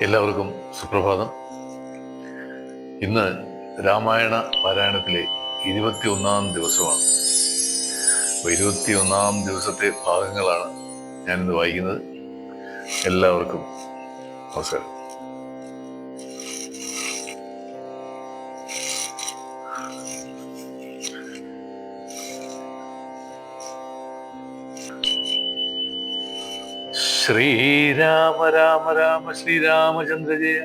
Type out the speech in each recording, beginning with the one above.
എല്ലാവർക്കും സുപ്രഭാതം. ഇന്ന് രാമായണ പാരായണത്തിലെ 21-ാം ദിവസമാണ്. 21-ാം ദിവസത്തെ ഭാഗങ്ങളാണ് ഞാനിന്ന് വായിക്കുന്നത്. എല്ലാവർക്കും നമസ്കാരം. ശ്രീരാമ രാമ രാമ ശ്രീരാമചന്ദ്ര ജയ,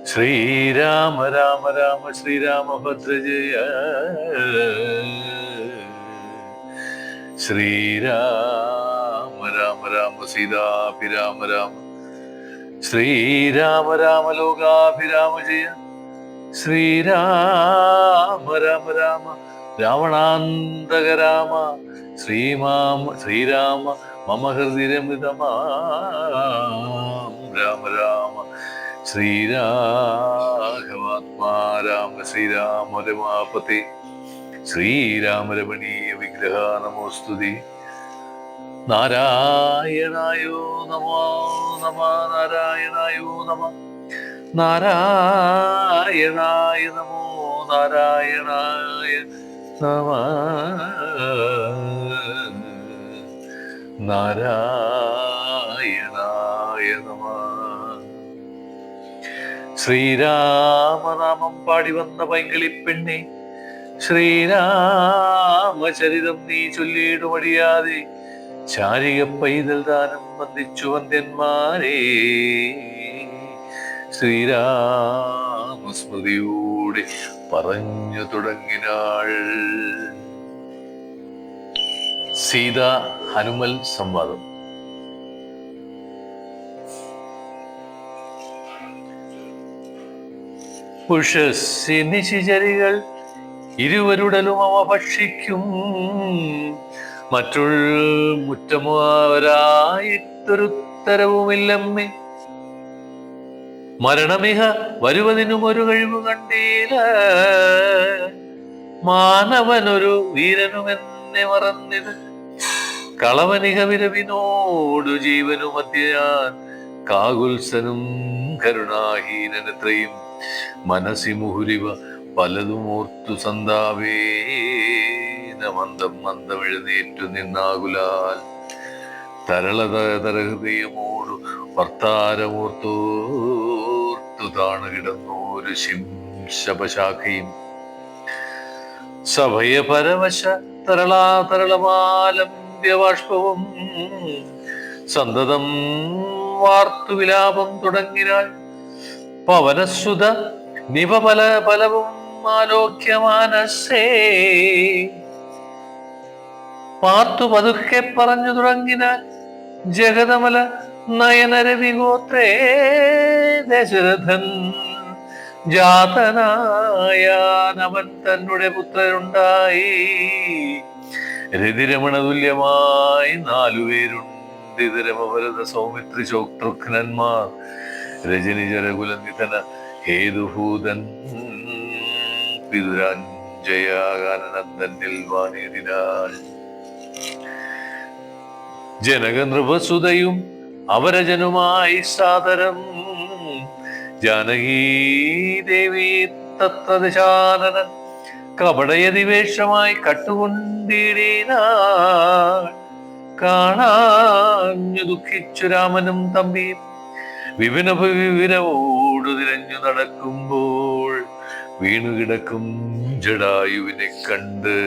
ശ്രീരാമ രാമ രാമ ശ്രീരാമഭദ്ര ജയ, ശ്രീരാമ രാമ രാമ സീതാഭിരാമ രാമ, ശ്രീരാമ രാമ ലോകാഭിരാമ ജയ, ശ്രീരാമ രാമ രാമ രാവണാന്തക രാമ, ശ്രീരാമ മമ ഹൃദിരമൃതമാം രാമ രാമ, ശ്രീരാഘവാത്മാ രാമ, ശ്രീരാമ രമാപതി, ശ്രീരാമ രമണീയ വിഗ്രഹ നമോസ്തുതി. നാരായണായോ നമോ നമ, നാരായണായോ നമ, നാരായണായ നമോ, നാരായണായ നമ, നാരായണായ നമ. ശ്രീരാമനാമം പാടി വന്ന പൈങ്കിളിപ്പെണ്ണെ, ശ്രീരാമചരിതം നീ ചൊല്ലിയിടുമടിയാതെ, ചാരിക പൈതൽ ദാനം വന്ദിച്ചു വന്ദ്യന്മാരെ, ശ്രീരാമസ്മൃതിയോടെ പറഞ്ഞു തുടങ്ങിനാൾ. സീത ഹനുമൽ സംവാദം. ഉഷസ്സി നിശിചരികൾ ഇരുവരുടലും അവ ഭക്ഷിക്കും, മറ്റുള്ള മുറ്റമോരായിട്ടൊരുത്തരവുമില്ലമ്മേ. മരണമിഹ വരുവതിനും ഒരു കഴിവ് കണ്ടീല, മാനവനൊരു വീരനുമെന്നെ മറന്നിത്. കളവനിക വിരവിനോടു ജീവനു മധ്യ ഞാൻ, കാകുൽസനും കരുണാഹീനനെത്രയും മനസ്സി മുഹുരിവ പലതും ഓർത്തു സന്താവേന മന്ദം മന്ദമെഴുന്നേറ്റു നിന്നാകുലാൽ, തരളതരഹൃദയമോടു വർത്താരമോർത്തോർത്തു താണു കിടന്നോരു ശിംശപശാഖയും, സഭയ പരവശ തരളമാലംബ്യവാഷ്പവും സന്തതം വാർത്തു വിലാപം തുടങ്ങിനാൾ. പവനസുത നിപല ഫലവും ആലോക്യ മാനസേ, പാർത്തു പതുക്കെ പറഞ്ഞു തുടങ്ങിനാൾ. ജഗതമല നയനരവിഗോത്രേ ദശരഥൻ ജാതനായാനവൻ തന്നെ പുത്രരുണ്ടായി, രതിരമണ തുല്യമായി 4 പേരുണ്ട്. രമഭരത സൗമിത്രി ശോക്തൃഘ്നന്മാർ, രജനി ജരകുലനിധന ഹേതുഭൂതൻ, പിതുരാഞ്ജയാകാനന്ദനിൽ വാണിയതിനാൽ. ജനക നൃപസുതയും അവരജനുമായി സാദരം, ജാനകീ ദേവി തത്രദശാനനൻ കപടയതിവേഷമായി കട്ടുകൊണ്ടിടിനാൾ. കാണാഞ്ഞു ദുഃഖിച്ചു രാമനും തമ്പിയും വിപിനവിവരവോടു തിരഞ്ഞു നടക്കുമ്പോൾ, വീണുകിടക്കും ജടായുവിനെ കണ്ട്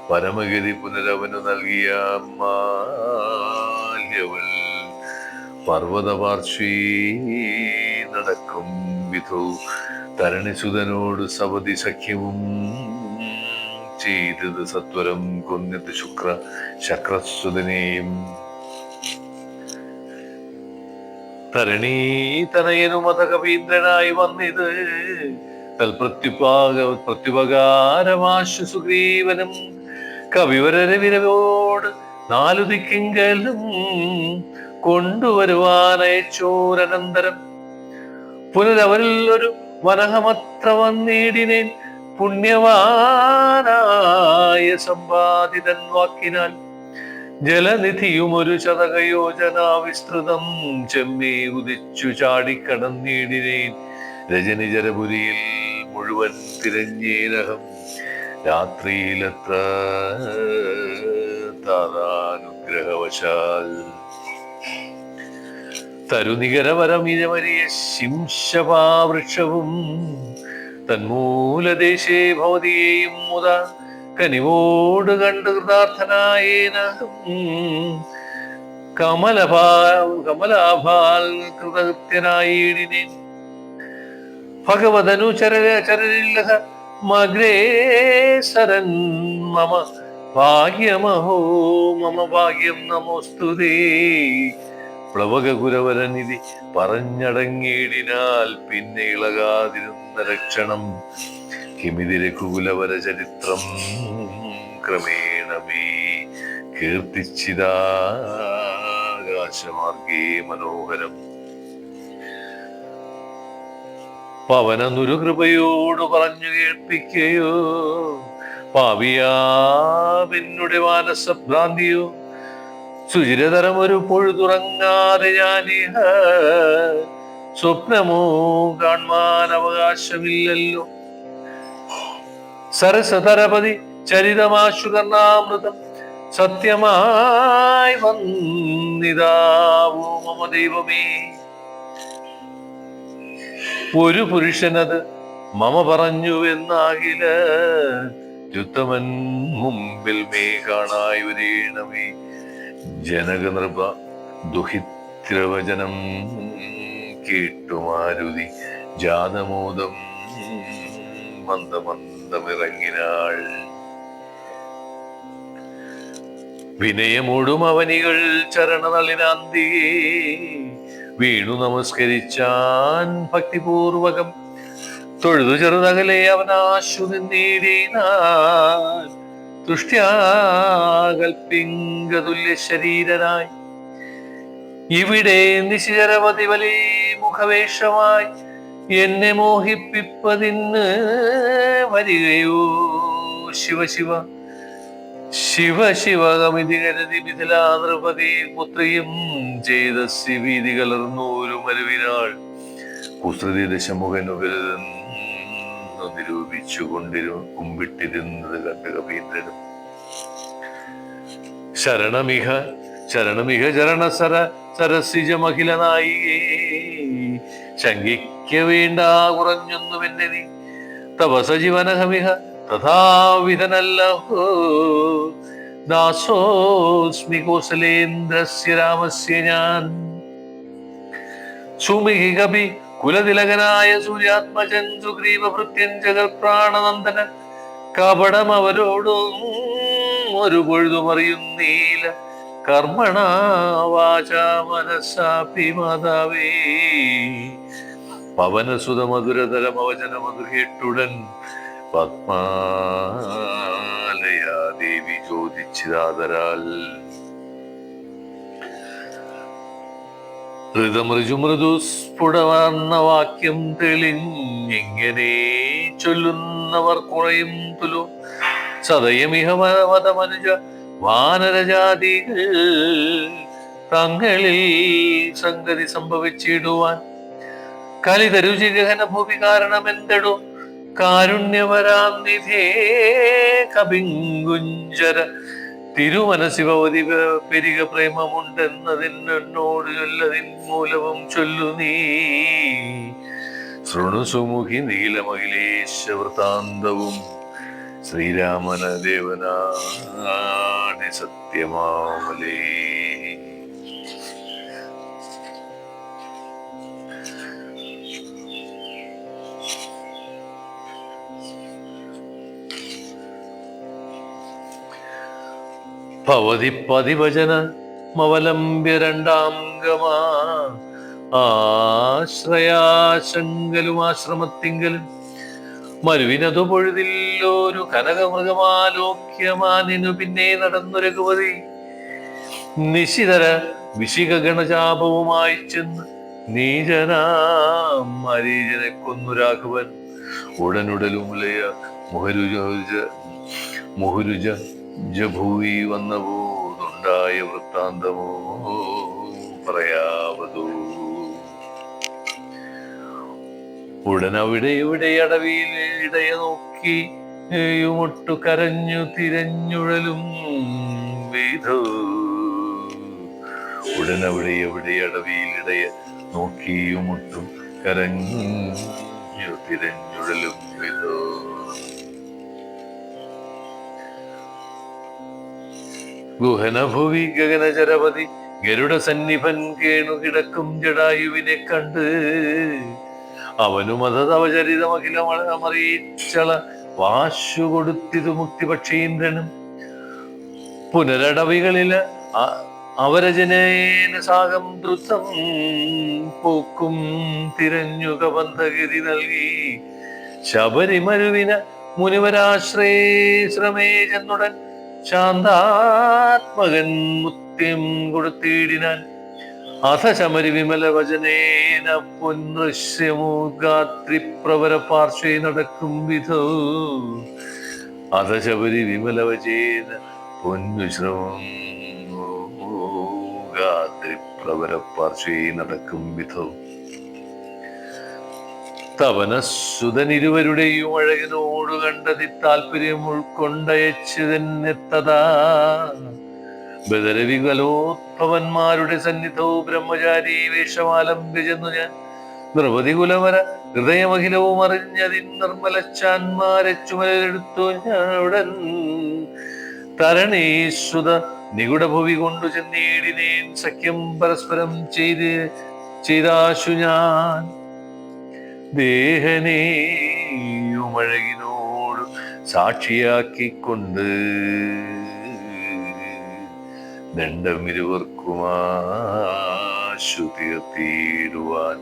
പരമഗതി പുനരവനു നൽകിയ മാല്യവൾ പർവ്വതപാർശ്വീ നടക്കും വിധു തരണിസുതനോട് സവതി സഖ്യവും ചെയ്തത് സത്വരം കൊന്നിത് ശക്രസുതനെയും. തരണീ തനയനുമത കവീന്ദ്രനായി വന്നിത് പ്രത്യുപകാരമാശു സുഗ്രീവനും കവിവരവിരവോട് 4 ദിക്കിങ്കലും കൊണ്ടുവരുവാനയച്ചോരനന്തരം, പുനരവരിൽ ഒരു വനഹമത്ര വന്നിടിനേൻ. പുണ്യവാനായ സമ്പാദിതൻ വാക്കിനാൽ ജലനിധിയും ഒരു ശതകയോജന വിസ്തൃതം ചെമ്മേ ഉദിച്ചു ചാടിക്കടന്നീടിനേൻ രജനിജരപുരിയിൽ മുഴുവൻ തിരഞ്ഞേരഹം രാത്രിയിലത്ര താരാനുഗ്രഹവശാൽ തരുനികരവരമിരവരിയ ശിംശപാവൃക്ഷവും തന്മൂലദേശേ ഭവതിയെയും മുത കനിവോട് കണ്ട് കൃതാർത്ഥനായേനഹം കമലാഭാൽ കൃതകൃത്യനായിടിനെ ഭഗവതനു ചരരില്ലഹ മഗ്രേസരൻ മമ ഭാഗ്യമഹോ മമ ഭാഗ്യം നമോസ്തുതേ പ്ലവകുരവരനിധി പറഞ്ഞടങ്ങിയിടിനാൽ പിന്നെ ഇളകാതിരുന്ന രക്ഷണം കിമിതി രഘുകുലവര ചരിത്രം ക്രമേണമേ കീർത്തിച്ചിതാകാശമാർഗേ മനോഹരം പവനനുരു കൃപയോട് പറഞ്ഞു കേൾപ്പിക്കയോ പാവിയാവിനുടെ മാനസഭ്രാന്തിയോ സുചിരതരം ഒരു പൊഴുതുറങ്ങാതെ ഞാനിഹ സ്വപ്നമോ കാണാൻ അവകാശമില്ലല്ലോ സരസതരപതി ചരിതമാശുകർണാമൃതം സത്യമായി വന്നിതാവോ മമ ദൈവമേ ഒരു പുരുഷനത് മമ പറഞ്ഞുവെന്നാകില ദ്യുത്തമൻ മുമ്പിൽ മേ കാണായി വരേണമേ ജനകനൃപ ദുഹിത്രവചനം കേട്ടുമാരുതി ജാതമോദം മന്ദമന്ദമിറങ്ങിനാൾ വിനയമോടും അവനികൾ ചരണനളിനാന്തിയെ വീണു നമസ്കരിച്ചാൻ ഭക്തിപൂർവകം തൊഴുതു ചെറുതകലെ അവനാശു നിന്നീടിനാൻ തുഷ്ട്യാകൽപ്പിംഗതുല്യ ശരീരനായി ഇവിടെ നിശിചരവതി വലി മുഖവേഷമായി എന്നെ മോഹിപ്പിപ്പതിന് വരികയോ ശിവശിവ ശിവ ശിവകമിതി കരുതി മിഥിലാനൃപതി പുത്രിയും ചെയ്ത ശിവീതി കലർന്നൂരു മരുവിനാൾ കുസൃതി ദശമുഖനുകരുതെന്ന് നിരൂപിച്ചു കുമ്പിട്ടിരുന്നത് കണ്ട കവീന്ദ്രനും ശരണമിഹ ശരണമിഹ ചരണസര സരസിജമഖില നായികേ ശങ്കിക്ക വേണ്ട കുറഞ്ഞൊന്നുമെന്നെ നീ തപസ ജീവനഹമിഹ തഥാവിധനല്ലഹോ ദാസോസ്മി കോസലേന്ദ്രസ്യ രാമസ്യ ഞാൻ സുമിഹി കപി കുലതിലകനായ സൂര്യാത്മജൻ സുഗ്രീവഭൃത്യൻ ജഗൽപ്രാണനന്ദനൻ കപടം അവരോടും ഒരു പൊഴുതുമറിയുന്നീല കർമ്മണ വാച മനസ്സാപി മാതാവേ പവനസുത മധുരതര മവചന മധു കേട്ടുടൻ പത്മാലയാ ദേവി ചോദിച്ചിരാതരാൽ ഋതമൃജു സ്ഫുടവർണ്ണ വാക്യം തെളിഞ്ഞിങ്ങനെ ചൊല്ലുന്നവർ കുറയും തുലു സദയമിഹ മതമനുജ വാനരജാതികൾ തങ്ങളിൽ സംഗതി സംഭവിച്ചിടുവാൻ കലിതരുചിഗഹന ഭൂമി കാരണമെന്തടോ കാരുണ്യവരാം നിധേ കപിങ്കുഞ്ചര തിരുമനസിഭവതി പെരിക പ്രേമമുണ്ടെന്നതിനോട് ചൊല്ലതിൻ മൂലവും ചൊല്ലു നീ ശൃണുസുമുഖി നീലമഹിലേശ വൃത്താന്തവും ശ്രീരാമന ദേവനാടി സത്യമാമലേ ഭവതി പതിവചന മവലംബ്യ രണ്ടാംഗമാ ആശ്രയാശങ്കലും ആശ്രമത്തിങ്കലും മരുവിനതു പൊഴുതില്ലൊരു കനകമൃഗമാലോക്യമാനിനു പിന്നെ നടന്നു രഘുപതി നിശിതര വിശികഗണചാപവുമായി ചെന്ന് നീചനാം മരീചനെ കൊന്നു രാഘവൻ ഉടനുടലുമുലയ മുഹരുജ ജഭൂയി വന്നപോതുണ്ട് ഉണ്ടായ വൃത്താന്തമോ പറയാവതോ. ഉടനവിടെ ഇവിടെ അടവിയിൽ ഇടയ നോക്കി യുമൊട്ടു കരഞ്ഞു തിരഞ്ഞുഴലും വിധോ. ഉടനവിടെ എവിടെ അടവിയിൽ ഇടയ നോക്കിയുമൊട്ടും കരഞ്ഞു തിരഞ്ഞുഴലും വിധോ. ഗുഹനഭുവി ഗഗനചരപതി ഗരുഡ സന്നിഭൻ കേണു കിടക്കും ജടായുവിനെ കണ്ട് അവനും അതവചരിതമഖിലമറിയിച്ചള വാശു കൊടുത്തിതു മുക്തിപക്ഷീന്ദ്രനും. പുനരടവികളില് അവരജനേന സാഗം ദ്രുതം പൂക്കും തിരഞ്ഞുക ബന്ധഗതി നൽകി ശബരിമരുവിന മുനിവരാശ്രമേ ചെന്നുടൻ ശാന്താത്മകൻ മുത്യം കൊടുത്തിടിനാൻ. അഥ ശമരി വിമല വചനേന പുനൃശ്യമൂഗാത്രിപ്രവര പാർശ്വേ നടക്കും വിധോ. അഥ ശബരി വിമല വചേന പൊന്നുശ്രമം ഗാത്രിപ്രവര പാർശ്വേ നടക്കും വിധോ. തവനസുതനിരുവരുടെയും അഴകിനോട് കണ്ടതി താല്പര്യം ഉൾക്കൊണ്ടയച്ചു തന്നെത്തതാ. ബദരവികലോത്ഭവന്മാരുടെ സന്നിധവും ബ്രഹ്മചാരി വേഷമാലംബ്യ ചെന്നു ഞാൻ ദ്രൗപദി കുലവര ഹൃദയമഖിലവും അറിഞ്ഞതിൻ നിർമ്മലച്ചാന്മാരെ ചുമലെടുത്തു ഞാൻ. തരണീശ്വത നികുടഭുവി കൊണ്ടു ചെന്നീടിനേൻ സഖ്യം പരസ്പരം ചെയ്താശു ഞാൻ. ദേഹനേയുമഴകിനോട് സാക്ഷിയാക്കിക്കൊണ്ട് ദണ്ഡം ഇരുവർക്കുമാശു തീർത്തിടുവാൻ.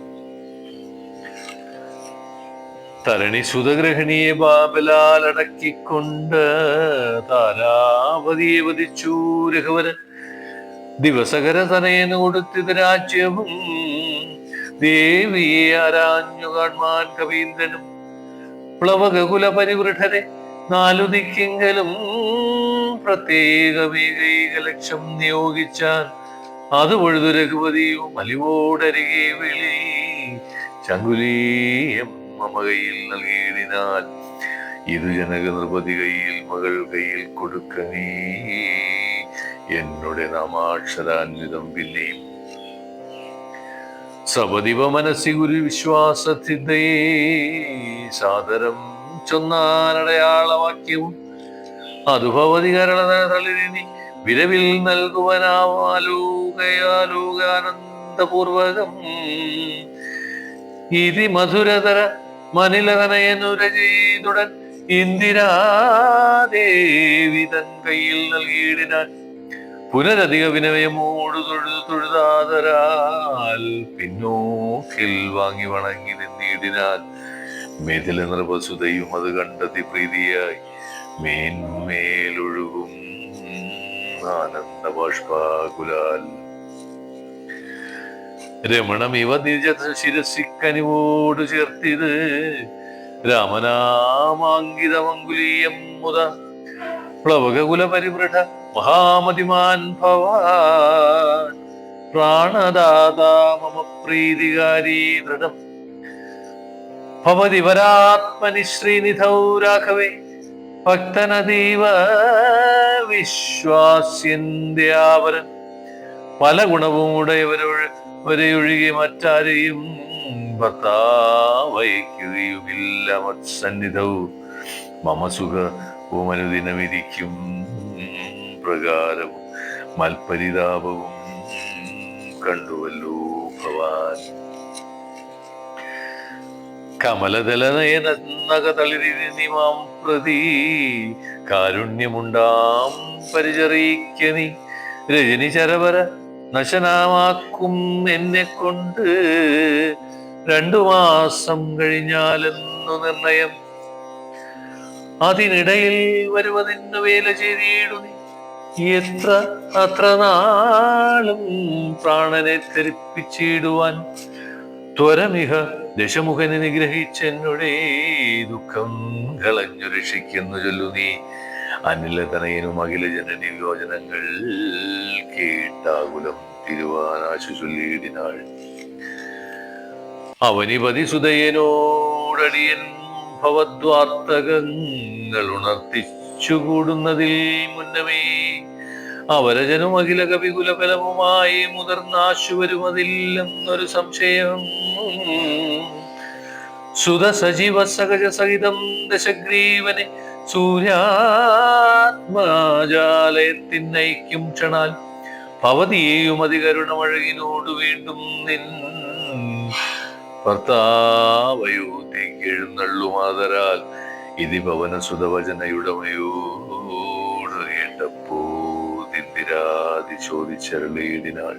തരണി സുതഗ്രഹണിയെ ബാബലാലടക്കിക്കൊണ്ട് താരാവതിയെ വധിച്ചു രഘുവരൻ. ദിവസകര തനയന് കൊടുത്തിത് രാജ്യവും ദേവിയെ ആരാഞ്ഞു കാൺമാൻ കവീന്ദ്രനും. പ്ലവകുല പരിവൃഢരെ നാലു ദിക്കിങ്കലും പ്രത്യേകമേകൈക ലക്ഷം നിയോഗിച്ചാൻ. അത് പൊഴുതു രഘുപതിയും അലിവോടരികെ വിളി ചങ്കുലീയം മമ കയ്യിൽ നൽകിയിടിനാൽ. ഇത് ജനക നൃപതി കയ്യിൽ മകൾ കയ്യിൽ കൊടുക്ക നീ എന്നുടെ നാമാക്ഷരാന്വിതം പിന്നെയും. സപദിവ മനസ്സി ഗുരു വിശ്വാസസിദ്ധയേ സാദരം ചൊന്നാനടയാളവാക്യവും അതു ഭവതി കരളതളിനി വിരവിൽ നൽകുവനാവാലോകയാലോകാനന്ദപൂർവകം. ഇതി മധുരതര മനിലതനയനുര ചെയ്തുടൻ ഇന്ദിരാദേവി തൻ കയ്യിൽ നൽകിയിടിനാൻ. പുനരധിക വിനയമോട് തൊഴുതാതരാൽ പിന്നോക്കിൽ വാങ്ങി വണങ്ങി നിന്നിടിനാൽ. മേതില നൃപസുതയും അത് കണ്ടതി പ്രീതിയായി മേന്മേലൊഴുകും ആനന്ദ ബാഷ്പാകുലാൽ. രമണമിവ നിജ ശിരസിക്കനിവോട് ചേർത്തിത് രാമനാമാങ്കിതമങ്കുലീയം മുത. പ്ലവകുല പരിവൃഢ മഹാമതിമാൻ ഭവാൻ പ്രാണദാതാ മമ പ്രീതികാരീ ദൃഢം. ഭവതി വരാത്മനി ശ്രീനിധൗ രാഘവേ ഭക്തനതീവ വിശ്വാസ്യന്ത്യാവരൻ. പല ഗുണവും ഉടയവരൊഴികെ മറ്റാരെയും ഭർത്താവയ്ക്കുകയുമില്ല മത്സന്നിധവും. മമ സുഖവും അനുദിനമിരിക്കും പ്രകാരവും മൽപരിതാപവും കണ്ടുവല്ലോ ഭവാൻ. കമലദലനയനകതളിരിനിമാം പ്രതി കാരുണ്യമുണ്ടാം പരിചറിക്ക നീ. രജനി ചരവര നശനാമാക്കും എന്നെ കൊണ്ട് 2 മാസം കഴിഞ്ഞാലെന്നു നിർണയം. അതിനിടയിൽ വരുവതിന്നു വേല ചെയ്തിടു നീ. എത്ര അത്ര നാളും പ്രാണനെ ധരിപ്പിച്ചിടുവാൻ. ത്വരമിഹ ദശമുഖനെ നിഗ്രഹിച്ചെന്നുടെ ദുഃഖം കളഞ്ഞു രക്ഷിക്കുന്നു ചൊല്ലു നീ. അനിലതനയനും അഖില ജനനി യോജനങ്ങൾ കേട്ടാകുലം തിരുവാനാശു ചൊല്ലിയിടിനാൾ. അവനിപതി സുതയനോടടിയൻ ഭവദ്വാർത്തകങ്ങൾ ഉണർത്തിച്ചുകൂടുന്നതിൽ മുന്നമേ അവരജനും അഖില കവികുലഫലവുമായി മുതിർന്നാശു വരുമതില്ലെന്നൊരു സംശയം. സുത സജീവ സഹജ സഹിതം ദശഗ്രീവനെ സൂര്യാത്മജാലയത്തിനൈക്യം ക്ഷണാൽ ഭവതിയെയും അതികരുണമഴകിനോട് വീണ്ടും നിൻ ഭർത്താവയോധേക്ക് എഴുന്നള്ളുമാതരാൽ ഇതി ഭവന സുതവചനയുടമയോട് കേട്ടപ്പോ തിന്തിരാതി ചോദിച്ചരുളിയിടിനാൾ.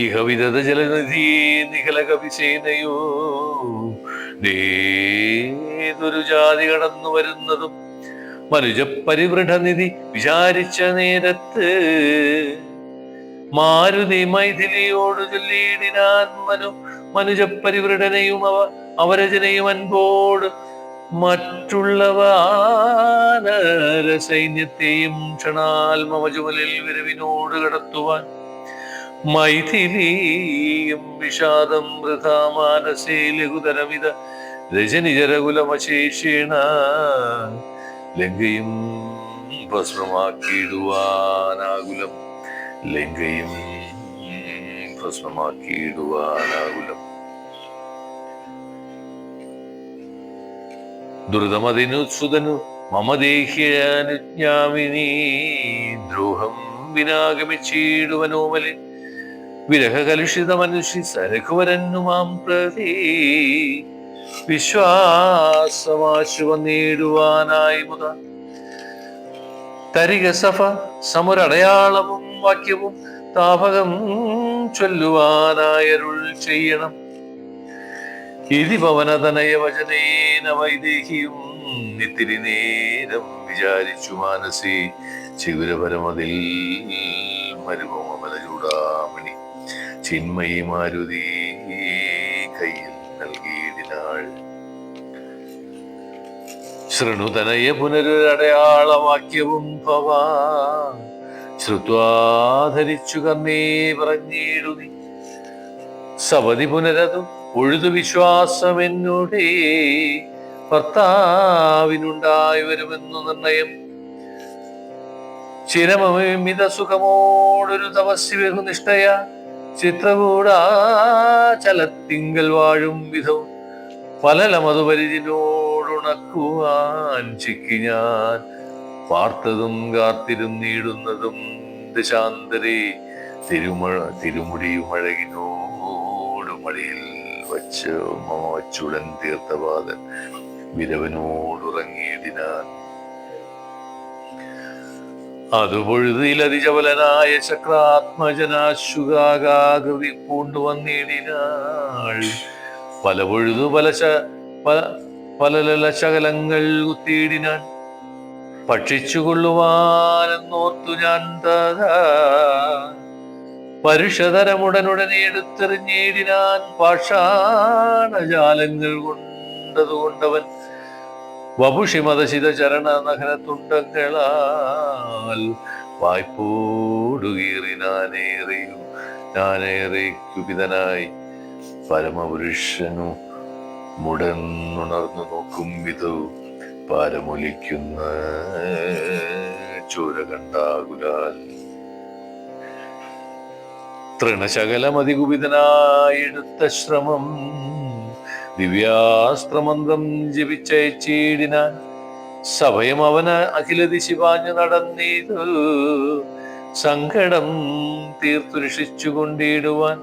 ഇഹ വിദത ജലനിധി നിഖല കവിസേനയോ ഏതൊരു ജാതി കടന്നു വരുന്നതും മനുജ പരിവൃഢനിധി വിചാരിച്ച നേരത്ത് മാരുതി മൈഥിലിയോട് ചൊല്ലിയിടിനാൻ മനുജ പരിവൃഢനെയും അവരജനെയും അൻപോട് മറ്റുള്ളവ സൈന്യത്തെയും ക്ഷണാൽ മമജുമലിൽ വിരവിനോട് കടത്തുവാൻ മൈഥിലിയും വിഷാദം വൃഥാ മാനസേ ലഘുതരമിത രജനിജരകുലമശേഷേണ ലങ്കയും ഭസ്മമാക്കിയിടുവാനാകുലം. ലങ്കയും ഭസ്മമാക്കിയിടുവാനാകുലം. ദുരിതമതിനുസുതനു മമ ദേഹ്യാനുജ്ഞാമിനി ദ്രോഹം വിനാഗമിച്ചിടുവനോമലെ വിരഹകലുഷിത മനുഷ്യ സരഘുവരന്നു മാം പ്രതി വിശ്വാസമാശു വന്നിടുവാനായി മുത തരിക സഫ സമൊരടയാളവും വാക്യവും താപകം ചൊല്ലുവാനായരുൾ ചെയ്യണം. ഇതി പവനതനയ വചനേന വൈദേഹിയും നിത്തിരി നേരം വിചാരിച്ചു മാനസി ചിഗുരപരമതിൽ മരുമമല ചൂടാമണി ചിന്മയി മാരുതി കയ്യിൽ നൽകിയിടിനാൾ. ശൃണുതനയ പുനരൊരടയാളവാക്യവും ഭവാ ശ്രുത്വാധരിച്ചു കർണേ പറഞ്ഞിടുനി സവതി പുനരതും ഒഴുതു വിശ്വാസം എന്നോടേ ഭർത്താവിനുണ്ടായി വരുമെന്നു നിർണയം. ചിരമമിത സുഖമോടൊരു തപസ്യ ബഹുനിഷ്ഠയ ചിത്രകൂടാചലത്തിങ്കൽ വാഴും വിധവും പലലമതുപരിചിനോടുണക്കുവാൻ ചിക്കി ഞാൻ പാർത്തതും കാത്തിരുന്നിടുന്നതും ദശാന്തരേ തിരുമുടിയുമഴകിനോട് മടിയിൽ വച്ച് മമച്ചുടൻ തീർത്ഥപാദൻ വിരവനോടുറങ്ങിയിടിനാൻ. അതുപൊഴുതിലതിജബലനായ ചക്രാത്മജനാശുകാകൃതി പൂണ്ടുവന്നിടിനാൾ. പല പൊഴുതു പല ശകലങ്ങൾ കുത്തിയിടിനാൻ ഭക്ഷിച്ചുകൊള്ളുവാനെന്നോർത്തു ഞാൻ തഥാ പരുഷതരമുടനുടനെ എടുത്തെറിഞ്ഞിടിനാൻ. പാഷാണജാലങ്ങൾ കൊണ്ടതുകൊണ്ടവൻ വപുഷിമതശിത ചരണ നഖരത്തുണ്ടങ്ങളാൽ വായ്പോടുകീറി ഞാനേറെക്കുപിതനായി പരമപുരുഷനു മുടന്നുണർന്നു നോക്കും വിധു പാരമൊലിക്കുന്ന ചോര കണ്ടാകുലാൽ തൃണശകലമതികുപിതനായെടുത്ത ശ്രമം ദിവ്യാസ്ത്രമന്ത്രം ജപിച്ചയച്ചിടിനാൻ. സഭയം അവന അഖില ദിശി പാഞ്ഞു നടന്നീതു സങ്കടം തീർത്തു രക്ഷിച്ചുകൊണ്ടിടുവാൻ.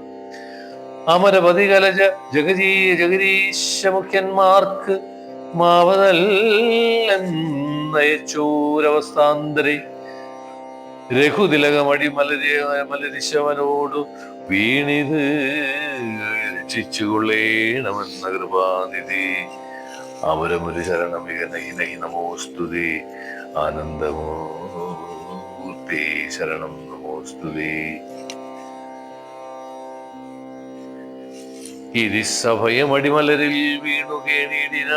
അമരപതി കലജ ജഗദീശ മുഖ്യന്മാർക്ക് മാവതല്ലയച്ചൂരവസ്ഥാന്തരെ രഘുതിലകമടി മലരിശവനോടു വീണിത് രക്ഷിച്ചുകൊള്ളേണമെന്ന കൃപാനിധി അമരമുരു ശരണമിക നഹി നമോസ്തുതേ ആനന്ദമൂർത്തി ശരണം നമോസ്തുതേ. ഇരിസഭയമടിമലരിൽ വീണു കേണിടിന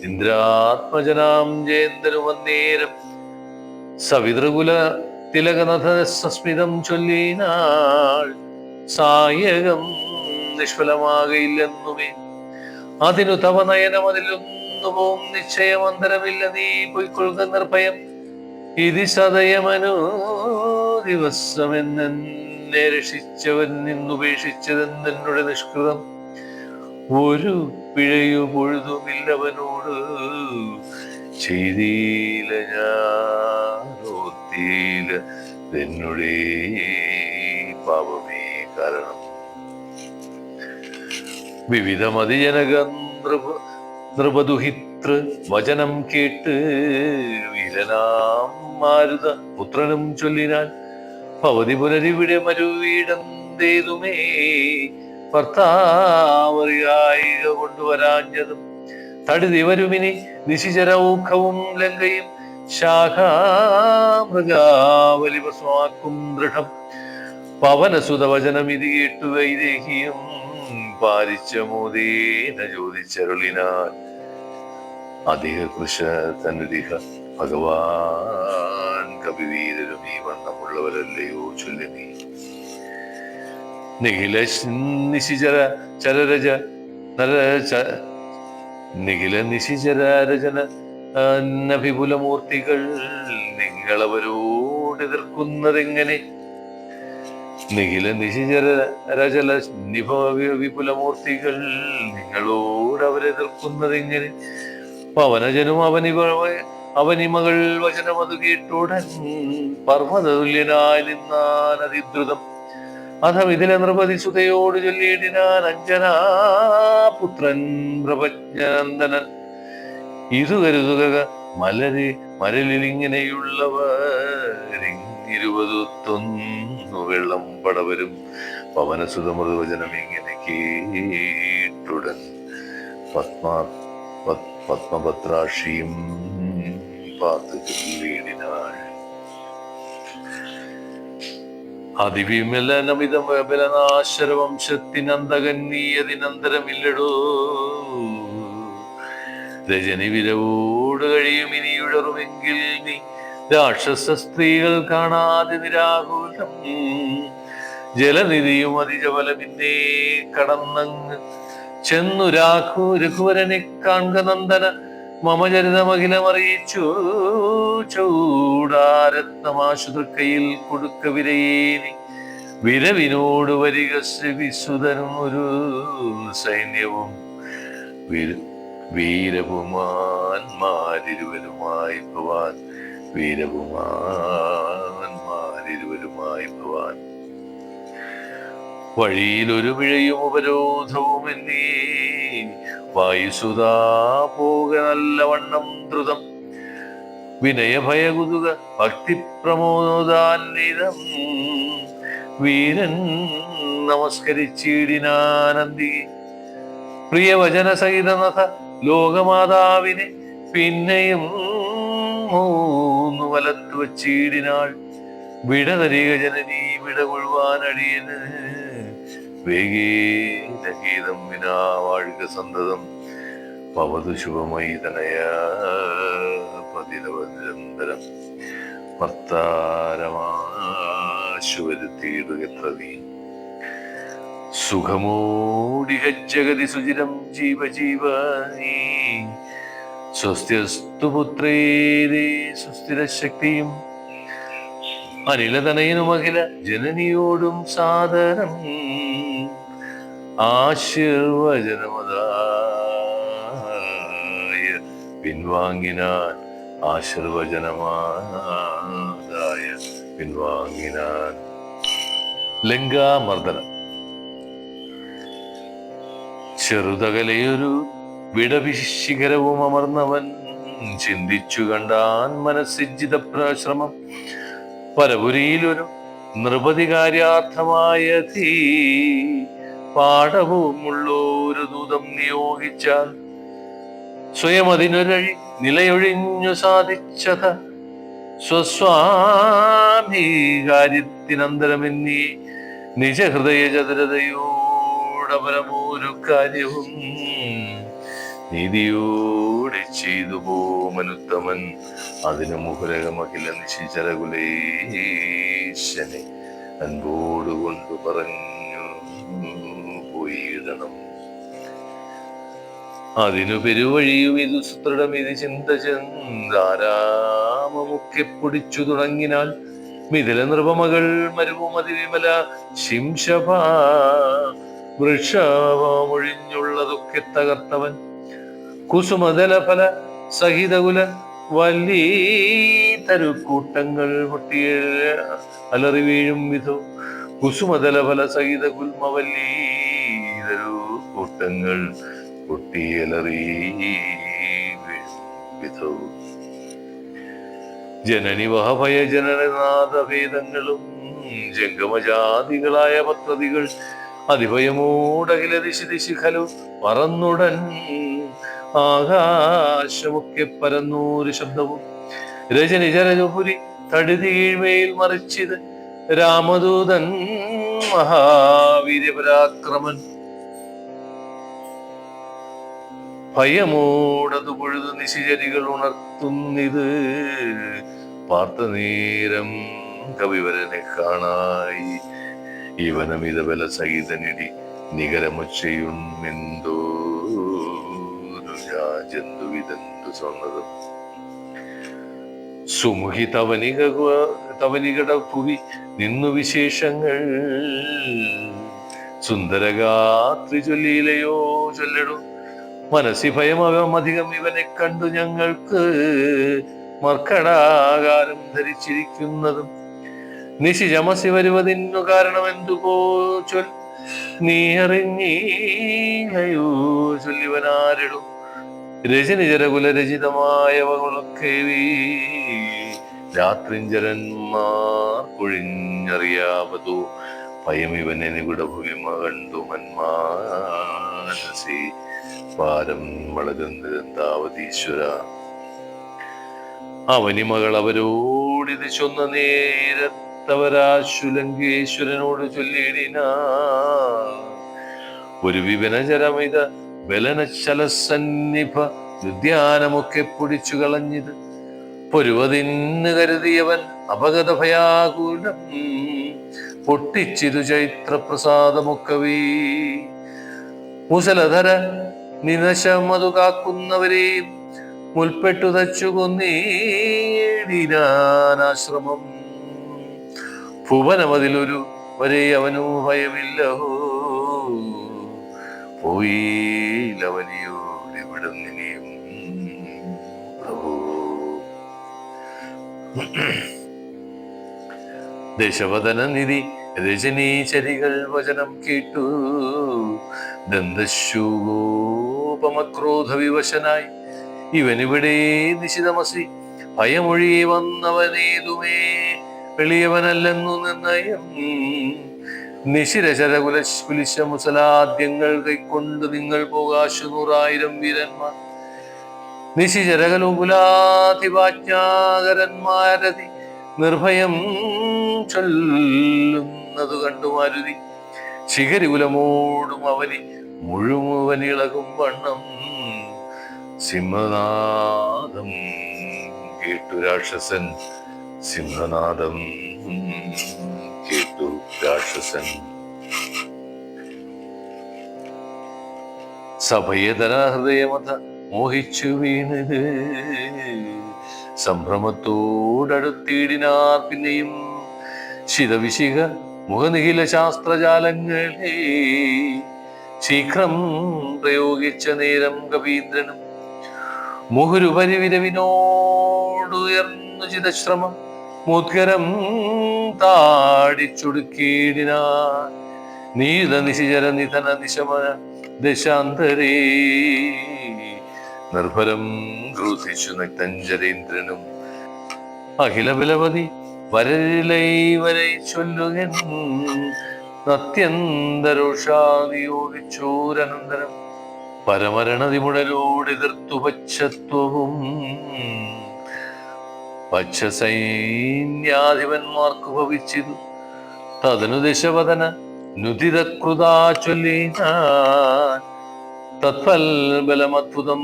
ഇന്ദ്രാത്മജനാം ജയന്തനു വന്നേരം സവിതൃകുല തിലകനഥ സസ്മിതം ചൊല്ലിനാൾ സായകം നിഷ്ഫലമാകയില്ലെന്നുമേ അതിനു തവ നയനം അതിലൊന്നുപോം നിശ്ചയമന്തരമില്ല നീ പൊയ്ക്കൊള്ളുക നിർഭയം ഇതി സദയമനോ ദിവസമെന്നെ രക്ഷിച്ചവൻ നിന്നുപേക്ഷിച്ചതെന്നെന്നുടെ നിഷ്കൃതം ഒരു പിഴയോ പൊഴുതുമില്ലവനോട് ചെയ്തീല ഞാനോത്തീല എന്നുടേ പാപമേ കാരണം വിവിധ മതിജനക നൃപദുഹിതൃ വചനം കേട്ട് വീരനാം മാരുത പുത്രനും ചൊല്ലിനാൻ ഭവതി പുനരിവിടെ മരുവീടന്തേതുമേ ഭർത്താവറിയായിക കൊണ്ടുവരാഞ്ഞതും തടുതി വരുമിനി നിശിചരൗഖവും ലങ്കയും ശാഖാമൃഗാവലിപസ്മാക്കും ദൃഢം പവനസുതവചനം ഇത് കേട്ടു വൈദേഹിയും പാലിച്ച മോദീന ചോദിച്ചരുളിനാൻ അധിക കൃഷ തന്നുദിഹ ഭഗവാൻ കവിവീരരും ഈ വണ്ണമുള്ളവരല്ലയോ ചൊല്ലുമീ നിഖില നിശിചര ചരരജ നിഖില നിശിചരരചന നഭിപുലമൂർത്തികൾ നിങ്ങളവരോട് എതിർക്കുന്നതെങ്ങനെ നിഖില നിശിചര രചല നിഭ വിപുലമൂർത്തികൾ നിങ്ങളോട് അവരെതിർക്കുന്നതെങ്ങനെ പവനജനും അവനിമകൾ വചനമതു കേട്ടുടൻ പർവ്വതതുല്യനായി നിന്നാൻ അതിദ്രുതം അഥം ഇതിലെ നൃപതി സുതയോട് ചൊല്ലിയിടിനാൻ അഞ്ജനാപുത്രൻ പ്രപജ്ഞനന്ദനൻ ഇതു കരുതുക മരലിൽ ഇങ്ങനെയുള്ളവരിരുപതൊന്നു വെള്ളം പടവരും പവനസുതമൃതവചനം ഇങ്ങനെ കേട്ടുടൻ പത്മപത്രാക്ഷിയും പാത്തു ചൊല്ലിയിടിനാൾ അതിവിമലനമിതംശരവംശത്തിനന്തകന്നീയതിനന്തരമില്ലടോ രജനി വിരവോട് കഴിയും ഇനിയുഴറുമെങ്കിൽ നീ രാക്ഷസ സ്ത്രീകൾ കാണാതെ നിരാകുലം ജലനിധിയും അതിജബലമിന്നേ കടന്നങ്ങ് ചെന്നു രഘുവരനെ കാൺക നന്ദന മമചരിതമഖിലമറിയിച്ചു ചൂടാരത്നമാശുതൃക്കയിൽ കൊടുക്ക വിരയേനി വിരവിനോട് വരിക വിസുതനും ഒരു സൈന്യവും വീരപുമാന്മാരിരുവരുമായി ഭവാൻ വീരപുമാന്മാരിരുവരുമായി ഭവാൻ വഴിയിൽ ഒരു പിഴയും ഉപരോധവും എന്നീ വായുസുതാ പോക നല്ലവണ്ണം ദ്രുതം വിനയഭയകുതുക ഭക്തിപ്രമോദാന്വിതം വീരൻ നമസ്കരിച്ചിടിനാനന്ദി പ്രിയവചന സഹിതനഥ ലോകമാതാവിനെ പിന്നെയും മൂന്നു വലത്തു വച്ചിടിനാൾ വിടതരിക ജനനീ വിടകൊള്ളുവാനടിയന് വേഗേനഗീതം വിനാ വാഴുക സന്തതം പവതു ശുഭമയി തനയ പതിരവനിരന്തരം ഭർത്താരമാശുവരുത്തിയിടുകത്ര നീ സുഖമോടിഹ ജഗതി സുചിരം ജീവ ജീവ നീ സ്വസ്ത്യസ്തു പുത്രേരേ സുസ്ഥിരശക്തിയും അനിലതനയനുമഖില ജനനിയോടും സാദരം ആശീർവചനമതായ പിൻവാങ്ങിനാൻ ആശീർവചനമാതായ പിൻവാങ്ങിനാൻ ലങ്കാമർദ്ദനം ചെറുതകലയൊരു വിടവിശിഖരവും അമർന്നവൻ ചിന്തിച്ചു കണ്ടാൻ മനസ്സിജിത പ്രശ്രമം പരപുരിയിലൊരു നൃപതികാര്യാർത്ഥമായ തീ പാഠവുമുള്ളൊരു ദൂതം നിയോഗിച്ചാൽ സ്വയം അതിനൊരഴി നിലയൊഴിഞ്ഞു സാധിച്ചത സ്വസ്വാമി കാര്യത്തിനന്തരമെന്നീ നിജഹൃദയ ചതുരതയോട് പരമോരു കാര്യവും നീതിയോടെ ചെയ്തു പോമനുത്തമൻ. അതിനു മുഹുരകമഖില നിശിചരകുലേശനെ അൻപോടുകൊണ്ടു പറഞ്ഞു പോയിടണം. അതിനു പെരുവഴിയും ഇത് സുദൃഢം ഇത് ചിന്ത ചെന്താരാമമൊക്കെ പൊടിച്ചു തുടങ്ങിനാൽ മിഥില നൃപമകൾ മരുവുമതി വിമല ശിംശഭ വൃക്ഷമൊഴിഞ്ഞുള്ളതൊക്കെ തകർത്തവൻ. കുസുമതല ഫല സഹിതകുല വല്ലീ തരുക്കൂട്ടങ്ങൾ പൊട്ടിയ അലറി വീഴും വിധോ. കുസുമതല ഫല സഹിത കുൽമവല്ലീ തരുക്കൂട്ടങ്ങൾ പൊട്ടിയലറി വിധോ. ജനനി വഹഭയ ജനനാഥഭേദങ്ങളും ജംഗമജാതികളായ പദ്ധതികൾ അതിഭയമോടകില ദിശി ദിശി ഖലു പറന്നുടൻ. ആകാശമൊക്കെ പരന്നൂര് ശബ്ദവും രജനി ജലജപുരി തടുതി കീഴ്മയിൽ മറിച്ചിത് രാമദൂതൻ മഹാവീര്യപരാക്രമൻ. ഭയമോടതു പൊഴുതു നിശിചരികൾ ഉണർത്തുന്നിത് പാർത്ത നേരം കവിവരനെ കാണായി. ഇവനമിത ബല സഹിതനിടി നികരമൊച്ചയുമെന്തോ ജന്തുവിതെന്തു സ്വന്നതും. സുമുഖി തവനികട ഭുവി നിന്നു വിശേഷങ്ങൾ സുന്ദരഗാത്രി ചൊല്ലിയിലയോ ചൊല്ലടും. മനസ്സി ഭയമധികം ഇവനെ കണ്ടു ഞങ്ങൾക്ക് മർക്കടാകാരം ധരിച്ചിരിക്കുന്നതും. നിശിചമസി വരുവതിന്നു കാരണമെന്തുകോ ചൊൽ നീ അറിഞ്ഞീയോ ചൊല്ലിവനാരിടും. രജനിചരകുലരചിതമായവകളൊക്കെ രാത്രിഞ്ചരന്മാർ കൊഴിഞ്ഞറിയാവതോ. ഭയമിവനെ നികുടഭുവിമ കണ്ടു മന്മാനസി പാരം വളരുന്നതാവതീശ്വര. അവനിമകൾ അവരോടിത് ചൊന്ന നേരത്തവരാശുലങ്കേശ്വരനോട് ചൊല്ലിയിടിന. ഒരു വിപനചരമിത ബലനശലസന്നിഭ ഉദ്യാനമൊക്കെ പൊടിച്ചു കളഞ്ഞത്. പൊരുവതിന് കരുതിയവൻ അപകട ഭയാകുലം പൊട്ടിച്ചിരു ചൈത്രപ്രസാദമൊക്കവേ. മുസലധര നിനശമതു കാക്കുന്നവരെയും മുൽപ്പെട്ടു തച്ചു കൊന്നേടിനാനാശ്രമം. ഭുവനമതിലൊരു വരെ അവനു ഭയമില്ലഹോ. പോയില്ലവനിയോടിവിടുന്നിനിയും പ്രഭു. ദശവദന നിധി രജനീചരികൾ വചനം കേട്ടു ദന്തശൂഗോപമക്രോധ വിവശനായി. ഇവനിവിടെ നിശിതമസി ഭയമൊഴിയെ വന്നവനേതുമേ വെളിയവനല്ലെന്നു നിർണയം. നിശിരചരകുലകുലിശ മുസലാദ്യങ്ങൾ കൈക്കൊണ്ട് നിങ്ങൾ പോകാശു 100,000 വീരന്മാർ. നിശിചരകലുകുലാധിപാജ്ഞാകരന്മാരതി നിർഭയം ചൊല്ലുന്നതു കണ്ടു മാരുതി. ശിഖരികുലമോടും അവനി മുഴുവനിളകും വണ്ണം സിംഹനാദം കേട്ടു രാക്ഷസൻ. സിംഹനാദം കേട്ടു രാക്ഷസൻ. സഭയതര ഹൃദയമത മോഹിച്ചു വീണത് സംഭ്രമത്തോടടുത്തിടിനാർ. പിന്നെയും ശിതവിശിഖ മുഖനിഖില ശാസ്ത്രജാലങ്ങളെ ശീഘ്രം പ്രയോഗിച്ച നേരം കവീന്ദ്രനും മുഹുരുപരി വിരവിനോടുയർന്നു ചിതശ്രമം മുദ്ഗരം താടിച്ചൊടുക്കിയിടിനാ. നീത നിശിചര നിധന നിശമന ദശാന്തരേ നിർഭരം ക്രൂധിച്ചു നക്തഞ്ചരേന്ദ്രനും. അഖില ബലവതി വരലൈ വരൈ ചൊല്ലുകൻ അത്യന്തരോഷാദിയോഗിച്ചോരനന്തരം പരമരണതിമുടലോടെതിർത്തു പച്ചത്വവും പച്ചസൈന്യാധിപന്മാർക്കു ഭവിച്ചിതു. തദനു ദശവദന നുതിതകൃതാ ചൊല്ലിനാൻ തത്ഫൽബലമദ്ഭുതം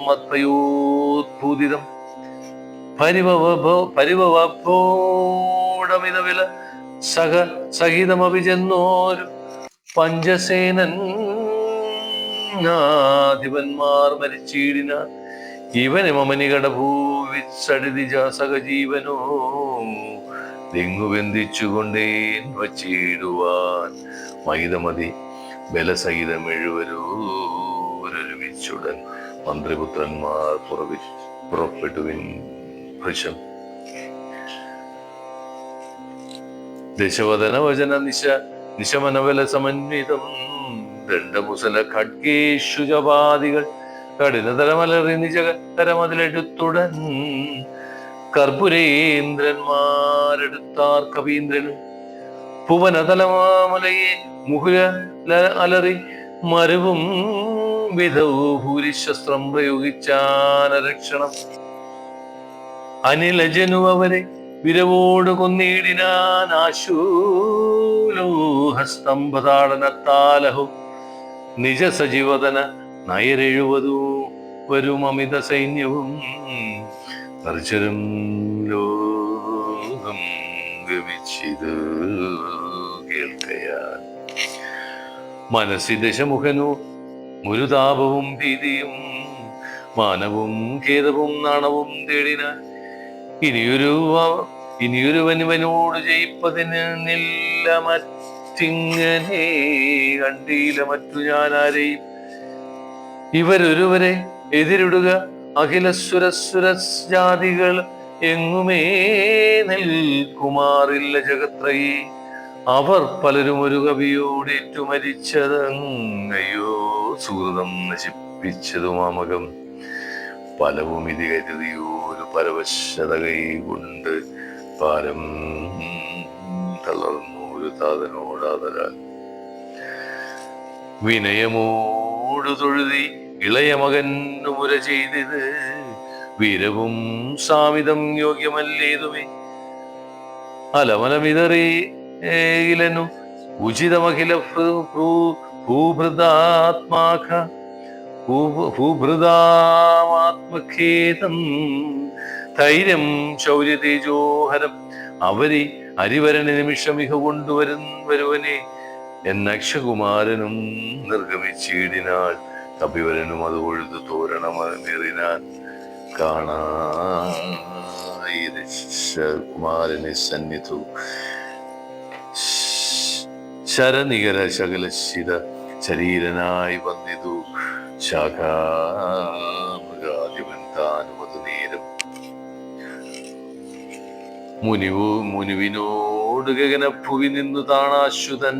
മത്പയോദ്ഭൂതിതം പരിഭവഭോടമിത വില സഹിതമപി ചെന്നോരു പഞ്ചസേനന്മാർ മരിച്ചീടിന ഇവനെ മമനികട ഭൂവിസടിതിജ സഹജീവനോ ദിങ്ങു ബന്ധിച്ചുകൊണ്ടേൻ വച്ചിടുവാൻ മഹിതമതി ബലസഹിതം എഴുവരൂരൊരുമിച്ചുടൻ മന്ത്രിപുത്രന്മാർ പുറപ്പെട്ടുവിൻ ഭൃശം ദശവദന വചന നിശമനബല സമന്വിതം ദണ്ഡമുസല ഖഡ്ഗേഷു ജപാദികൾ കഠിനതരമലറി നിജകരമതിലെടുത്തുടൻ കർപ്പുരേന്ദ്രന്മാരെടുത്താർ കവീന്ദ്രനും ഭുവനതലമാമലയെ മുഹുര അലറി മരുവും വിധവു ഭൂരിശസ്ത്രം പ്രയോഗിച്ചാനരക്ഷണം അനിലജനു അവരെ വിരവോട് കൊന്നിടിനാൻ ആശൂലോഹസ്തംഭതാടനത്താലഹു നിജ സജീവതന നയരെഴുവതു വരും അമിത സൈന്യവും പരിചരം ലോകം ഗമിച്ചിത് കേൾക്കയാൽ മനസ്സി ദശമുഖനു മുരുതാപവും ഭീതിയും മാനവും ഖേദവും നാണവും തേടിനാൻ ഇനിയൊരുവനിവനോട് ജയിപ്പതിന് നില്ല മറ്റിങ്ങനെ കണ്ടീല മറ്റു ഞാനാരെയും ഇവരൊരുവരെ എതിരിടുക അഖിലസുരസുരജാതികൾ എങ്ങുമേ നിൽക്കുമാറില്ല ജഗത്രയേ അവർ പലരും ഒരു കവിയോടേറ്റു മരിച്ചതങ്ങയോ സുഹൃതം നശിപ്പിച്ചതുമാമകം പലവും ഇത് കരുതിയോരു പരവശത കൈകൊണ്ട് പാരം തളർന്നൊരു താതനോടാതരാൽ വിനയമോടു തൊഴുതി ഇളയ മകനു മുര ചെയ്തത് വീരവും സാമിതം യോഗ്യമല്ലേതുമേ അലമലമിതറിയിലനു ഉചിതമഖില ഭൂഭൃതാത്മഖേദം ധൈര്യം ശൗര്യതേജോഹരം അവരി അരിവരന് നിമിഷമിക കൊണ്ടുവരുവനെ എന്നക്ഷകുമാരനും നിർഗമിച്ചിടിനാൾ കപിവരനും അത് ഒഴുതു തോരണമേറിനാൻ കാണാകുമാരനെ സന്നിധു ശരനികര ശകലശിത ശരീരനായി വന്നിതു ശാഖാമൃഗാധിപൻ താനുമതു നേരം മുനിവിനോട് ഗഗനഭുവി നിന്നു താണാശ്വതൻ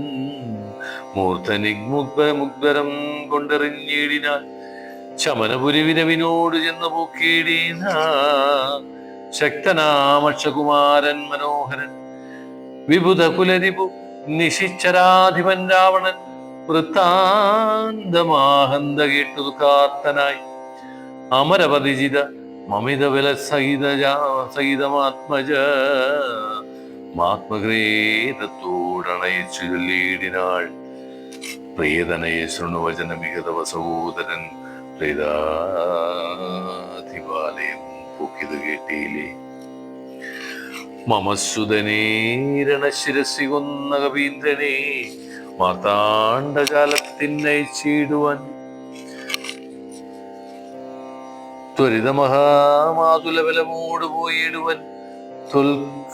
മൂർധനിഗ്മുഗ്ധരം കൊണ്ടെറിഞ്ഞിടിനാൻ ശമനപുരി വിരവിനോട് ചെന്ന് പൊക്കിയിടീന ശക്തനാമക്ഷകുമാരൻ മനോഹരൻ വിബുധ കുലരിപു നിശിച്ചരാധിപൻ രാവണൻ വൃത്താന്തമാഹന്ത കേട്ടു ദുഃഖാർത്തനായി അമരപതിജിത മമിത ബല സഹിതമാത്മജ മാത്മഗ്രേതത്തോടണയിച്ചു ചൊല്ലിയിടിനാൾ പ്രിയതനയെ ശൃണുവചന മികതവ സഹോദരൻ പ്രീതാധിപാലയം പൊക്കിത് കേട്ടിയില്ലേ മമസുതനീരണശിരസി കൊന്ന കവീന്ദ്രനെ മാർത്താണ്ഡകാലത്തിനയച്ചിടുവാൻ ത്വരിത മഹാമാതുലബലമോട് പോയിടുവൻ തുൽക്കനിഷ്ടോദകം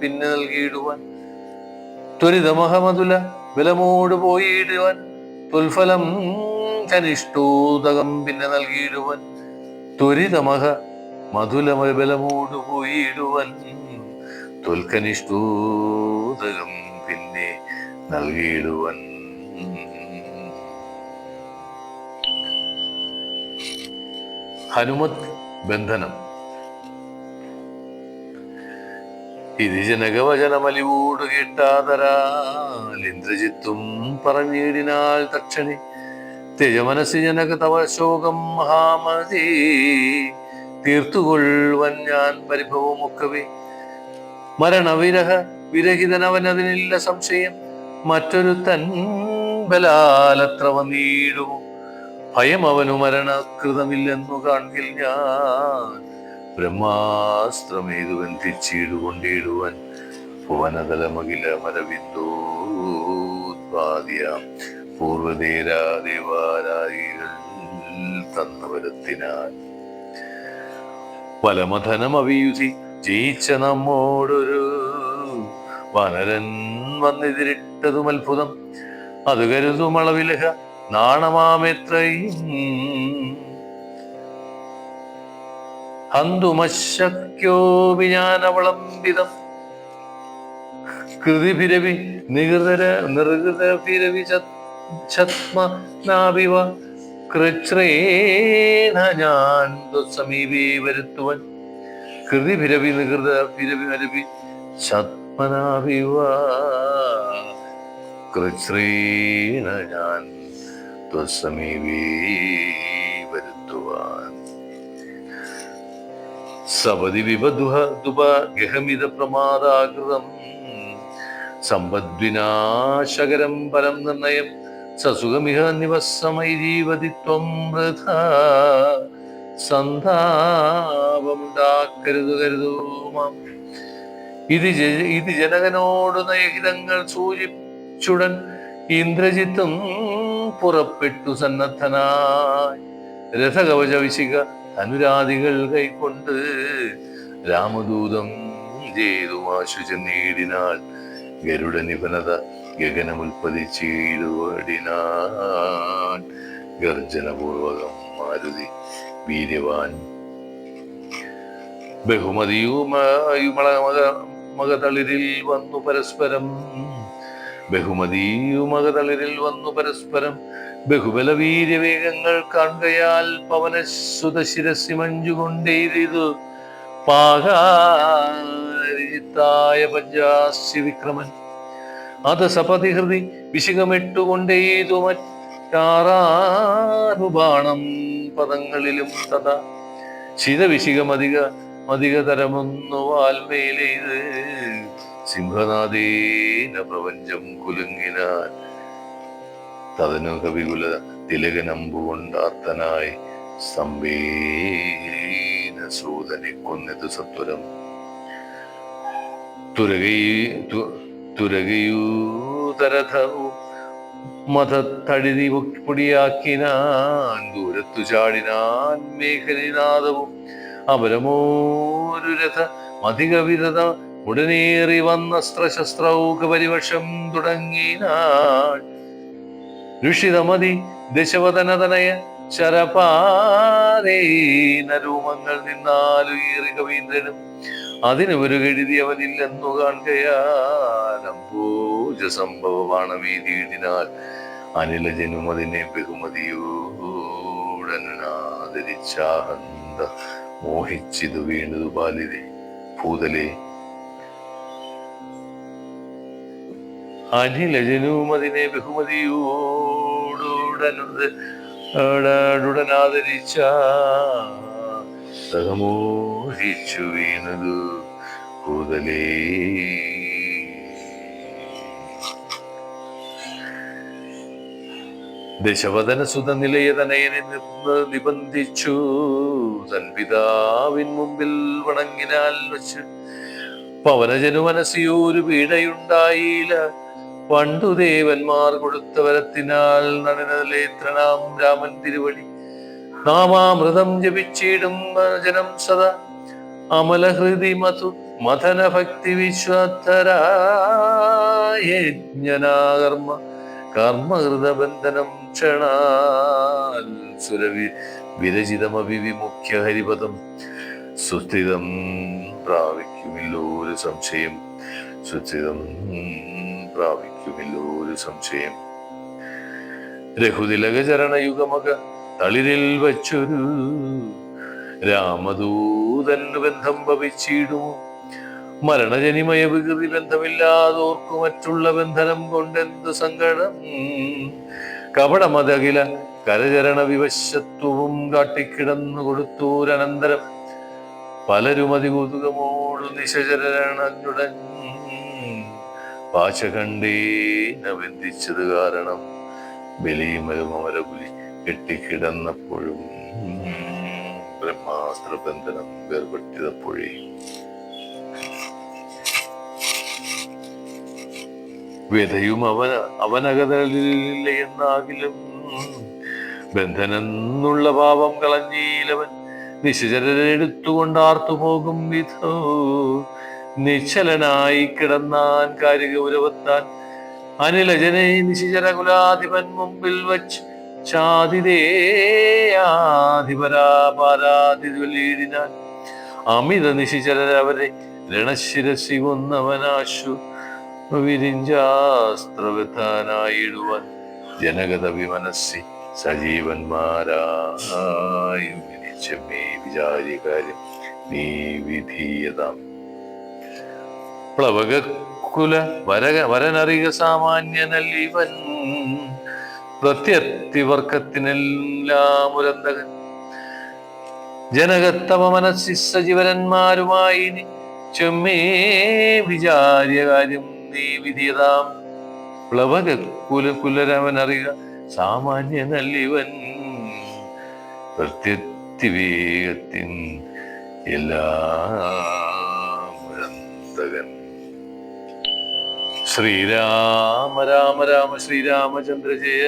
പിന്നെ നൽകിയിടുവാൻ ത്വരിത മഹമതുല ബലമോട് പോയിടുവാൻ തുൽഫലം കനിഷ്ടോദകം പിന്നെ നൽകിയിടുവാൻ ത്വരിതമഹ മധുല ബലമോട് പോയിടുവൻ തുൽക്കനിഷ്ടോദകം പിന്നെ നൽകിയിടുവൻ. ഹനുമത് ബന്ധനം. ഇത് ജനകവചനമലിവോട് കേട്ടാതരാൽ ഇന്ദ്രജിത്തും പറഞ്ഞിടിനാൽ തക്ഷണി തെജമനസി ജനക തവ ശോകം മഹാമതി തീർത്തുകൊള്ളുവൻ ഞാൻ പരിഭവമൊക്കവേ മരണവിരഹ വിരഹിതനവൻ അതിനില്ല സംശയം. മറ്റൊരു തൻ ബലാലത്ര വന്നീടുമോ, ഭയം അവനു മരണകൃതമില്ലെന്നു കാൺകിൽ ഞാൻ. ബ്രഹ്മാസ്ത്രമേതു ബന്ധിച്ചിടുകൊണ്ടിടുവാൻ ഭുവനതലമകില മരവിന്ദോദ്വാദ്യാം പൂർവദേരാദേവാരായികൾ തന്നവരത്തിനാൽ. പലമധനമവിയുധി ജയിച്ച നമ്മോടൊരു വനരൻ വന്നെതിരിട്ടതും അത്ഭുതം. അത് കരുതും അളവിലഹ നാണമാമെത്രയും ഹന്തുമശക്യോ വിജ്ഞാനവളംബിതം. കൃതിഭിരവി നിർഗൃതഭിരവി ഛത്മനാഭിവ കൃച്ഛ്രേണ ഞാൻ സമീപേ വരുത്തുവൻ. കൃതിഭിരവി നികൃത ഭിരവി ഛത്മനാഭിവ കൃച്ഛ്രേണ ഞാൻ സമീപേ വരുത്തുവാൻ. സപതി വിപദുഹ ദുപഗഹമിത പ്രമാദാകൃതം സമ്പദ്വിനാശകരം പരം നിർണയം സസുഖമിഹ നിവസമൈ ജീവതിത്വം വൃഥ. സന്താപമുണ്ടാക്കരുത് കരുതൂമാം. ഇത് ജനകനോട് നയഹിതങ്ങൾ സൂചിച്ചുടൻ ഇന്ദ്രജിത്തും പുറപ്പെട്ടു സന്നദ്ധനായി. രഥകവച വിശിക അനുരാധികൾ കൈക്കൊണ്ട് രാമദൂതം ചെയ്തുമാശു ചെന്നീടിനാൾ. ഗരുഡ നിപനത ഗഗനമുൽപ്പതിച്ചിടുവടിനാൻ. ഗർജനപൂർവകം മാരുതി വീര്യവാൻ ബഹുമതിയുമകതളിരിൽ വന്നു പരസ്പരം. ബഹുമതിയുമകതളിരിൽ വന്നു പരസ്പരം ബഹുബല വീര്യവേഗങ്ങൾ കാൺകയാൽ പവനസുത ശിരസി മഞ്ജുകൊണ്ടേരിതു പാകാരിത്തായ പഞ്ചാസ്യ വിക്രമൻ. അത് സപതിഹൃതി വിശികമിട്ടുകൊണ്ടേതു മറ്റാറാറു ബാണം പദങ്ങളിലും തഥാ. ശിതവിശികമധികതരമൊന്നു വാൽമേലെയ്ത് സിംഹനാദേന പ്രപഞ്ചം കുലുങ്ങിനാൻ. തതനു കവികുല തിലകനമ്പുകൊണ്ടാർത്തനായി സ്തംഭേന സൂതനെ കൊന്നത് സത്വരം. തുരകയൂതരഥവും മതത്തടിതി പൊടിയാക്കിനാൻ. ദൂരത്തു ചാടിനാൻ മേഘനിനാദവും അപരമോരു രഥ മധികവിരത ഉടനേറി വന്നസ്ത്രശസ്ത്രൗക പരിവശം തുടങ്ങിനാൻ. ഋഷിതമതി ദശവദനതനയ ശരപാരൂമങ്ങൾ നിന്നാലു ഏറി കവീന്ദ്രനും അതിന് ഒരു കെഴുതിയവനില്ലെന്നു കാണുകയാലംബോജ സംഭവമാണ് വീതിയിടിനാൽ. അനിലജനും അതിനെ ബഹുമതിയോടനാദരിച്ചാഹന്ത മോഹിച്ചിതു വീണതു ബാലിരെ ഭൂതലേ. അനിലജനും അതിനെ ബഹുമതിയോടുടനാദരിച്ച മോഹിച്ചു വീണതു ഭൂതലേ. ദശവദനസുത നിലയതനയനെ നിബന്ധിച്ചു തൻ പിതാവിൻ മുമ്പിൽ വണങ്ങിനാൽ വച്ച്. പവനജനു മനസ്സിയൊരു പീഡയുണ്ടായില്ല. പണ്ടു ദേവന്മാർ കൊടുത്ത വരത്തിനാൽ നടനലേത്രനാം രാമൻ തിരുവടി നാമാമൃതം ജപിച്ചിടും ജനം സദാ. അമലഹൃതി മധു മഥന ഭക്തി വിശ്വത്തരായജ്ഞനാകർമ്മ കർമ്മഹൃതബന്ധനം ക്ഷണാൽ സുരവി വിരചിതമഭി വിമുഖ്യ ഹരിപദം. സുസ്ഥിതം പ്രാപിക്കുമില്ലോ ഒരു സംശയം. സുസ്ഥിതം പ്രാപിക്കുമില്ലോ ഒരു സംശയം. രഘുതിലക ചരണയുഗമക തളിരിൽ വച്ചൊരു രാമദൂതന് ബന്ധം ഭവിച്ചിടുമോ. മരണജനിമയ വികൃതി ബന്ധമില്ലാതോർക്കു മറ്റുള്ള ബന്ധനം കൊണ്ടെന്ത് സങ്കടം. കപടമതകില കരചരണ വിവശത്വവും കാട്ടിക്കിടന്നു കൊടുത്തൂരനന്തരം പലരും അതികുതുകമോടു നിശചരണുടൻ പാശഖണ്ഡേന ബന്ധിച്ചത് കാരണം ബലിമരുമരപുലി കെട്ടിക്കിടന്നപ്പോഴും ബ്രഹ്മാസ്ത്രബന്ധനം വേർപെട്ടപ്പോഴേ വ്യതയും അവനകതലില്ല എന്നാകിലും ബന്ധനെന്നുള്ള പാപം കളഞ്ഞീലവൻ നിശചരെടുത്തുകൊണ്ടാർത്തു പോകും വിധോ നിശ്ചലനായി കിടന്നാൻ കാര്യഗൗരവത്താൻ അനിലജനെ നിശിചരകുലാധിപൻ മുമ്പിൽ വച്ച് ചാതിരേയാധിപരാപാരാതിനാൻ അമിത നിശിചരവരെ രണശിരസി കൊന്നവനാശു വിരിഞ്ചാസ്ത്രവിധാനായിടുവാൻ ജനഗത വിമനസ്സി സജീവന്മാരായും ചെമ്മേ വിചാരികാര്യം നീ വിധീയതാം പ്ലവകുല വരനറിക സാമാന്യനല്ലിവൻ പ്രത്യത്തിവർക്കത്തിനെല്ലാം ഉരന്തകൻ ജനകത്തവ മനസ്സി സജീവരന്മാരുമായി ചെമ്മേ വിചാര്യ കാര്യം നീ വിധിയതാം പ്ലവകുലരവനറിക സാമാന്യനല്ലിവൻ പ്രത്യത്തിവേഗത്തിൻ എല്ലാം ഉരന്തകൻ. ശ്രീരാമ രാമ രാമ ശ്രീരാമചന്ദ്ര ജയ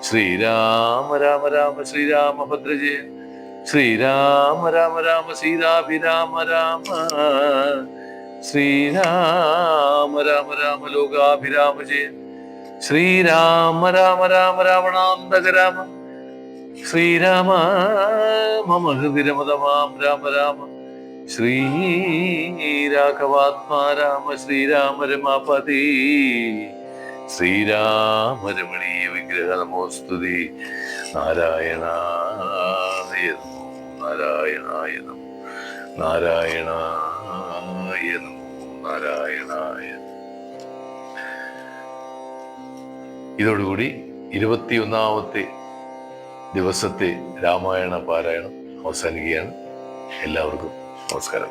ശ്രീരാമ രാമ രാമ ശ്രീരാമഭദ്ര ജയ ശ്രീരാമ രാമ രാമ സീതാഭിരാമ രാമ ശ്രീരാമ രാമ രാമ ലോകാഭിരാമ ജയ ശ്രീരാമ രാമ രാമ രാവണാന്തക രാമ ശ്രീരാമ മമ ഹൃദിരമതമാം രാമ രാമ ശ്രീരാഘവാത്മാ രാമ ശ്രീരാമ രമാപതി ശ്രീരാമ രമണീയ വിഗ്രഹ നമോസ്തുതി നാരായണായ നമോ നാരായണായ നമോ നാരായണായ നമോ നാരായണായ. ഇതോടുകൂടി 21ാമത്തെ ദിവസത്തെ രാമായണ പാരായണം അവസാനിക്കുകയാണ്. എല്ലാവർക്കും നമസ്കാരം.